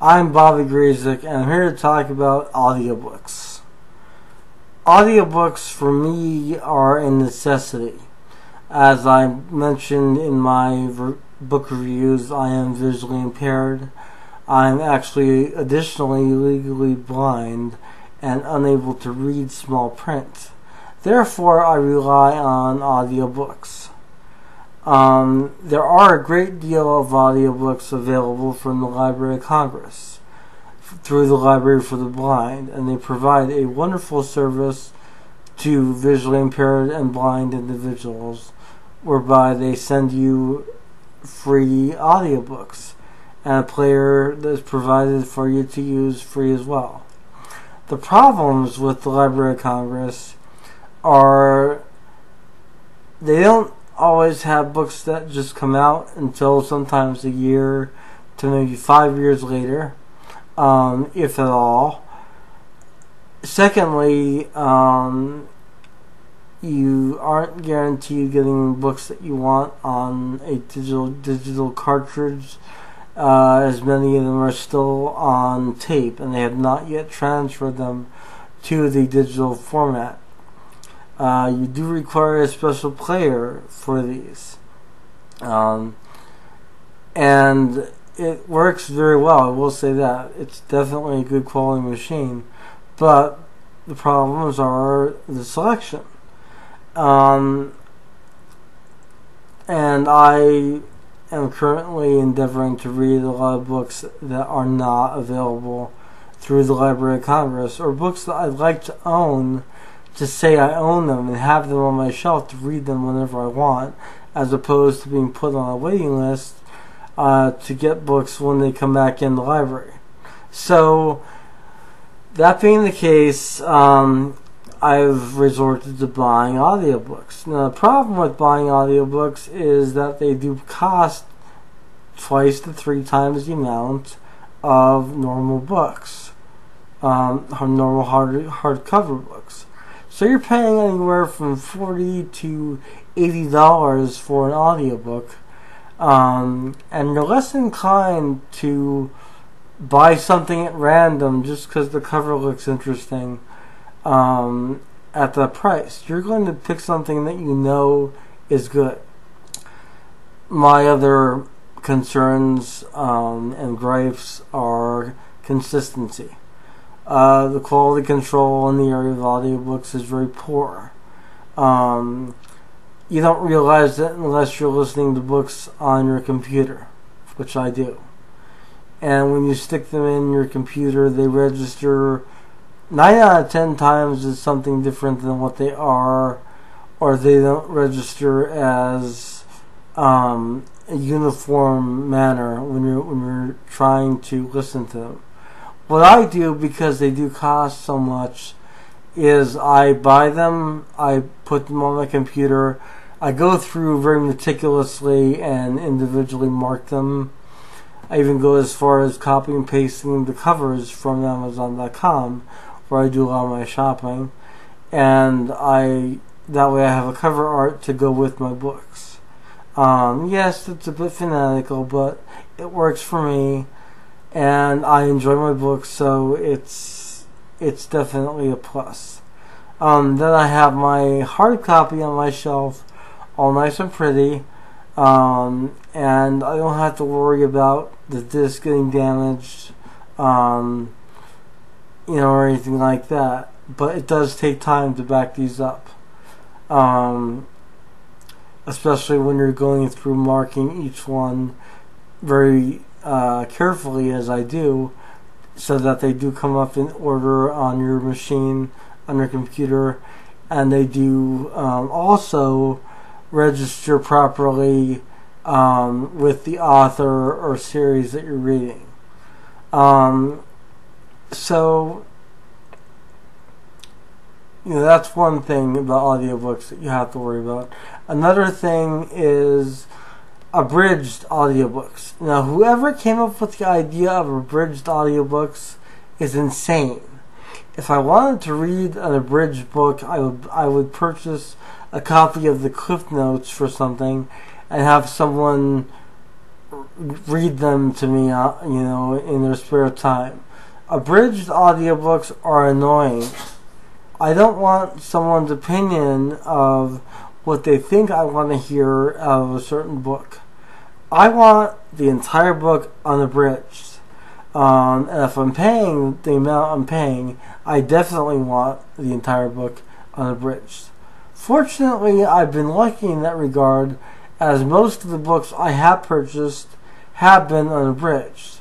I'm Bobby Grazik, and I'm here to talk about audiobooks. Audiobooks for me are a necessity. As I mentioned in my book reviews, I am visually impaired. I'm actually additionally legally blind and unable to read small print. Therefore, I rely on audiobooks. There are a great deal of audiobooks available from the Library of Congress through the Library for the Blind, and they provide a wonderful service to visually impaired and blind individuals, whereby they send you free audiobooks and a player that is provided for you to use free as well. The problems with the Library of Congress are they don't always have books that just come out until sometimes a year to maybe 5 years later, if at all. Secondly, you aren't guaranteed getting books that you want on a digital cartridge, as many of them are still on tape and they have not yet transferred them to the digital format. You do require a special player for these. And it works very well, I will say that. It's definitely a good quality machine. But the problems are the selection. And I am currently endeavoring to read a lot of books that are not available through the Library of Congress, or books that I'd like to own, to say I own them and have them on my shelf to read them whenever I want, as opposed to being put on a waiting list to get books when they come back in the library. So, that being the case, I've resorted to buying audiobooks. Now, the problem with buying audiobooks is that they do cost twice to 3 times the amount of normal books, normal hardcover books. So you're paying anywhere from $40 to $80 for an audiobook, and you're less inclined to buy something at random just because the cover looks interesting at that price. You're going to pick something that you know is good. My other concerns and gripes are consistency. The quality control in the area of audiobooks is very poor. You don't realize that unless you're listening to books on your computer, which I do. And when you stick them in your computer, they register 9 out of 10 times as something different than what they are, or they don't register as a uniform manner when you're trying to listen to them. What I do, because they do cost so much, is I buy them, I put them on my computer, I go through very meticulously and individually mark them. I even go as far as copying and pasting the covers from Amazon.com, where I do a lot of my shopping, and that way I have a cover art to go with my books. Yes, it's a bit fanatical, but it works for me. And I enjoy my books, so it's definitely a plus. Then I have my hard copy on my shelf, all nice and pretty, and I don't have to worry about the disc getting damaged, or anything like that. But it does take time to back these up, especially when you're going through marking each one very carefully, as I do, so that they do come up in order on your machine, on your computer, and they do also register properly with the author or series that you're reading. So, that's one thing about audiobooks that you have to worry about. Another thing is abridged audiobooks. Now, whoever came up with the idea of abridged audiobooks is insane. If I wanted to read an abridged book, I would purchase a copy of the Cliff Notes for something and have someone read them to me, in their spare time. Abridged audiobooks are annoying. I don't want someone's opinion of what they think I want to hear out of a certain book. I want the entire book unabridged. And if I'm paying the amount I'm paying, I definitely want the entire book unabridged. Fortunately, I've been lucky in that regard, as most of the books I have purchased have been unabridged.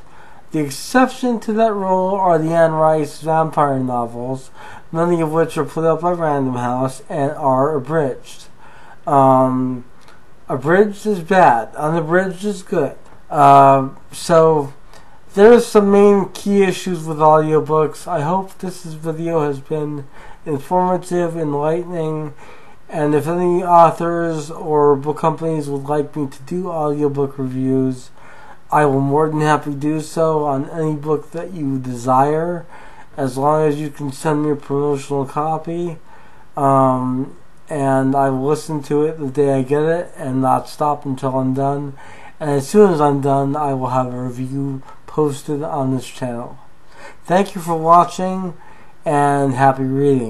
The exception to that rule are the Anne Rice vampire novels, many of which are put up by Random House and are abridged. Abridged is bad. Unabridged is good. So there's some main key issues with audiobooks. I hope this video has been informative, enlightening, and if any authors or book companies would like me to do audiobook reviews, I will more than happy do so on any book that you desire, as long as you can send me a promotional copy. And I will listen to it the day I get it and not stop until I'm done. And as soon as I'm done, I will have a review posted on this channel. Thank you for watching, and happy reading.